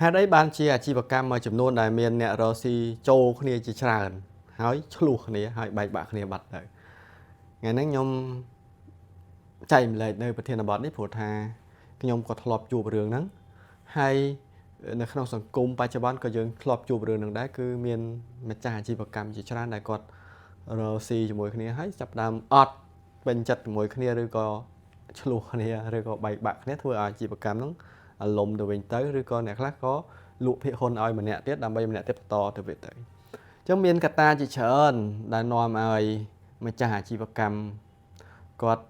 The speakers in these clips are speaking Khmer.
ហេតុអីបានជាអាជីវកម្មមួយចំនួនដែលមានអ្នករកស៊ីចូលគ្នាជាច្រើនហើយឆ្លោះគ្នាហើយបែកបាក់គ្នាបាត់ទៅថ្ងៃហ្នឹងខ្ញុំចែកម្លែកនៅប្រធានបទនេះព្រោះថាខ្ញុំក៏ធ្លាប់ជួបរឿងហ្នឹងហើយនៅក្នុងសង្គមបច្ចុប្បន្នក៏យើងធ្លាប់ជួបរឿងហ្នឹងដែរគឺមានម្ចាស់អាជីវកម្មជាច្រើនដែលគាត់រកស៊ីជាមួយគ្នាហើយចាប់ផ្ដើមអត់ពេញចិត្តជាមួយគ្នាឬក៏ឆ្លោះគ្នាឬក៏បែកបាក់គ្នាធ្វើឲ្យអាជីវកម្មហ្នឹងអាលំទៅវិញទៅឬក៏អ្នកខ្លះក៏លក់ភាគហ៊ុនឲ្យម្នាក់ទៀតដើម្បីម្នាក់ទៀតបន្តទៅវិញទៅអញ្ចឹងមានកត្តាជាច្រើនដែលនាំឲ្យម្ចាស់អាជីវកម្មគាត់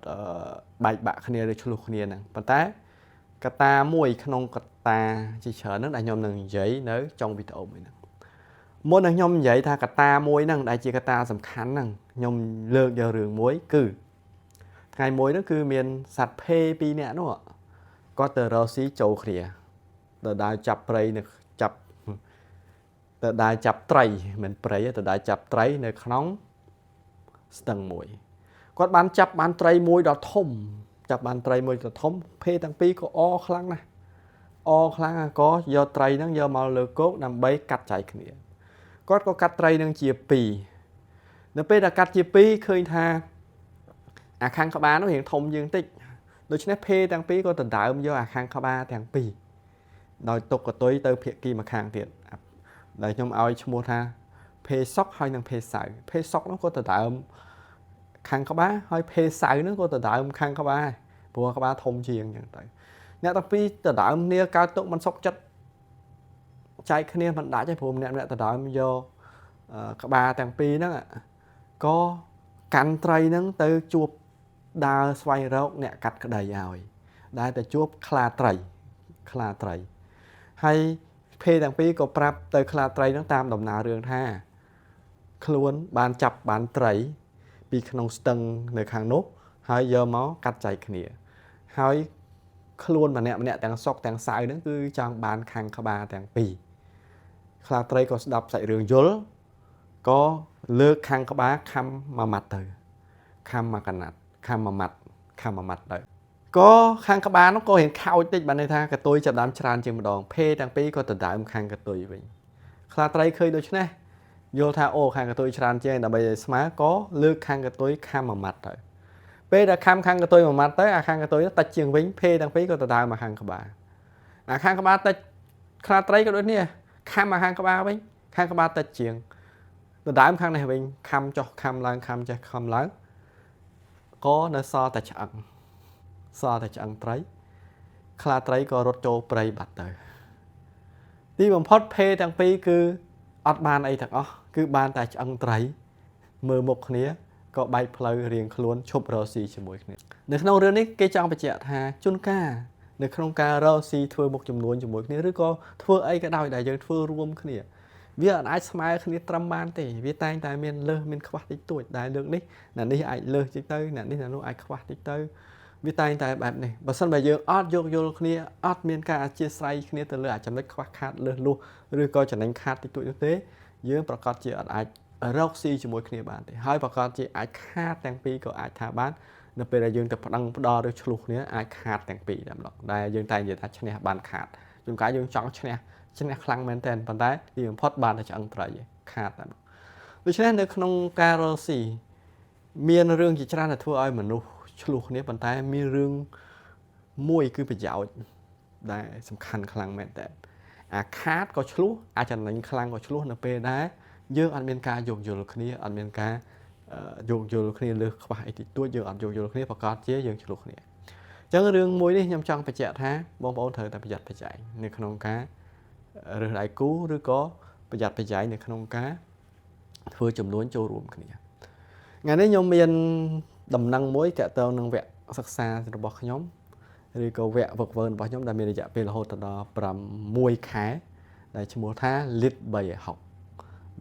បែកបាក់គ្នាឬឆ្លោះគ្នាហ្នឹងប៉ុន្តែកត្តាមួយក្នុងកត្តាជាច្រើនហ្នឹងដែលខ្ញុំនឹងនិយាយនៅចុងវីដេអូមួយហ្នឹងមុននឹងខ្ញុំនិយាយថាកត្តាមួយហ្នឹងដែលជាកត្តាសំខាន់ហ្នឹងខ្ញុំលើកយករឿងមួយគឺថ្ងៃមួយហ្នឹងគឺមានសត្វភេ2នាក់នោះគាត់ទៅរកស៊ីចូលគ្នាទៅដើរចាប់ត្រីនៅចាប់ទៅដើរចាប់ត្រីមិនព្រៃទៅដើរចាប់ត្រីនៅក្នុងស្ទឹងមួយគាត់បានចាប់បានត្រីមួយដ៏ធំចាប់បានត្រីមួយដ៏ធំភេទាំងពីរក៏អរខ្លាំងណាស់អរខ្លាំងក៏យកត្រីហ្នឹងយកមកលើគោកដើម្បីកាត់ចែកគ្នាគាត់ក៏កាត់ត្រីហ្នឹងជា2នៅពេលដែលកាត់ជា2ឃើញថាអាខាងក្បាលនោះរៀងធំជាងតិចដូច្នេះភេទាំងពីរក៏ដណ្ដើមយកអាខាងក្បាលទាំងពីរដោយទុកកតុយទៅភាគីម្ខាងទៀតដែលខ្ញុំឲ្យឈ្មោះថាភេសុកហើយនិងភេសៅភេសុកនោះក៏ដណ្ដើមខាងក្បាលហើយភេសៅហ្នឹងក៏ដណ្ដើមខាងក្បាលព្រោះក្បាលធំជាងអញ្ចឹងទៅអ្នកទាំងពីរដណ្ដើមគ្នាកើតទុកមិនសុខចិត្តចែកគ្នាមិនដាច់ទេព្រោះម្នាក់ដណ្ដើមយកក្បាលទាំងពីរហ្នឹងក៏កាន់ត្រីហ្នឹងទៅជួបដើរស្វែងរកអ្នកកាត់ក្តីឲ្យដែលទៅជួបខ្លាត្រីហើយភេទាំងពីរក៏ប្រាប់ទៅខ្លាត្រីហ្នឹងតាមដំណើររឿងថាខ្លួនបានចាប់បានត្រីពីក្នុងស្ទឹងនៅខាងនោះហើយយកមកកាត់ចែកគ្នាហើយខ្លួនម្នាក់ទាំងសុកទាំងសៅហ្នឹងគឺចង់បានខាងក្បាលទាំងពីរខ្លាត្រីក៏ស្ដាប់សាច់រឿងយល់ក៏លើកខាងក្បាលខំមួយម៉ាត់ទៅខំមួយកណាត់ខំមួយម៉ាត់ទៅក៏ខាងក្បាលនោះក៏រៀងខោចតិចបានន័យថាកតុយចាប់ដើមច្រើនជាងម្ដងភេទាំងពីរក៏ដណ្ដើមខាងកតុយវិញខ្លាត្រីឃើញដូច្នេះយល់ថាអូខាងកតុយច្រើនជាងដើម្បីឲ្យស្មើក៏លើកខាងកតុយខំមួយម៉ាត់ទៅពេលដែលខំខាងកតុយមួយម៉ាត់ទៅអាខាងកតុយតិចជាងវិញភេទាំងពីរក៏ដណ្ដើមមកខាងក្បាលអាខាងក្បាលតិចខ្លាត្រីក៏ដូចនេះខំមកខាងក្បាលវិញខាងក្បាលតិចជាងដណ្ដើមខាងនេះវិញខំចុះខំឡើងខំចេះខំឡើងក៏នៅសល់តែឆ្អឹងត្រីខ្លាត្រីក៏រត់ចូលព្រៃបាត់ទៅទីបំផុតភេទាំងពីរគឺអត់បានអីទាំងអស់គឺបានតែឆ្អឹងត្រីមើលមុខគ្នាក៏បែកផ្លូវរៀងខ្លួនឈប់រកស៊ីជាមួយគ្នានៅក្នុងរឿងនេះគេចង់បញ្ជាក់ថាជួនកាលនៅក្នុងការរកស៊ីធ្វើមុខចំនួនជាមួយគ្នាឬក៏ធ្វើអីក៏ដោយដែលយើងធ្វើរួមគ្នាវាអាចស្មើគ្នាត្រឹមបានទេវាតែងតែមានលើសមានខ្វះតិចតួចដែលលើកនេះអ្នកនេះអាចលើសតិចទៅអ្នកនេះអ្នកនោះអាចខ្វះតិចទៅវាតែងតែបែបនេះបើសិនបើយើងអត់យោគយល់គ្នាអត់មានការអធ្យាស្រ័យគ្នាទៅលើចំណុចខ្វះខាតលើសលុះឬក៏ចំណេញខាតតិចតួចនោះទេយើងប្រកាសជាអត់អាចរកស៊ីជាមួយគ្នាបានទេហើយប្រកាសជាអាចខាតទាំងពីរក៏អាចថាបាននៅពេលដែលយើងទៅប្តឹងផ្ដល់ឬឆ្លោះគ្នាអាចខាតទាំងពីរតែម្ដងដែលយើងតែនិយាយថាឈ្នះបានខាតជួនកាលយើងចង់ឈ្នះខ្លាំងមែនទែនប៉ុន្តែទីបំផុតបានតែឆ្អឹងត្រីខាតតែម្ដងដូច្នេះនៅក្នុងការរកស៊ីមានរឿងជាច្រើនដែលធ្វើឲ្យមនុស្សឆ្លោះគ្នាប៉ុន្តែមានរឿងមួយគឺប្រយោជន៍ដែលសំខាន់ខ្លាំងមែនតើអាខាតក៏ឆ្លោះអាចចំណេញខ្លាំងក៏ឆ្លោះនៅពេលដែលយើងអត់មានការយោគយល់គ្នាអត់មានការយោគយល់គ្នាលើសខ្វះអីតិចតួចយើងអត់យោគយល់គ្នាប្រកាសជាយើងឆ្លោះគ្នាអញ្ចឹងរឿងមួយនេះខ្ញុំចង់បញ្ជាក់ថាបងប្អូនត្រូវតែប្រយ័ត្នប្រយែងនៅក្នុងការរើសដៃគូឬក៏ប្រយ័ត្នប្រយែងនៅក្នុងការធ្វើចំនួនចូលរួមគ្នាថ្ងៃនេះខ្ញុំមានដំណឹងមួយទាក់ទងនឹងវគ្គសិក្សារបស់ខ្ញុំឬក៏វគ្គវឹកវើរបស់ខ្ញុំដែលមានរយៈពេលរហូតដល់6ខែដែលឈ្មោះថា Lead by Hope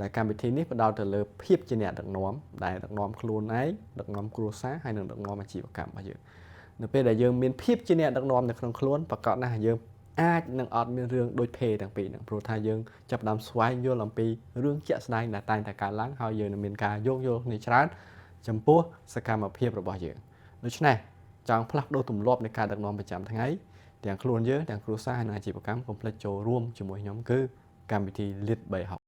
ដែលកម្មវិធីនេះផ្ដោតទៅលើភាពជាអ្នកដឹកនាំដែលដឹកនាំខ្លួនឯងដឹកនាំគ្រួសារហើយនិងដឹកនាំអាជីវកម្មរបស់យើងនៅពេលដែលយើងមានភាពជាអ្នកដឹកនាំនៅក្នុងខ្លួនប្រកបណាស់យើងអាចនឹងអត់មានរឿងដូចភេទាំងពីរហ្នឹងព្រោះថាយើងចាប់ផ្ដើមស្វែងយល់អំពីរឿងជាក់ស្ដែងដែលតែងតែកើតឡើងហើយយើងនឹងមានការយោគយល់គ្នាច្រើនចំពោះសកម្មភាពរបស់យើងដូច្នេះចង់ផ្លាស់ប្ដូរទម្លាប់នៃការដឹកនាំប្រចាំថ្ងៃ ទាំងខ្លួនយើងទាំងគ្រួសារនិងអាជីវកម្មកុំភ្លេចចូលរួមជាមួយខ្ញុំគឺកម្មវិធី Lead 360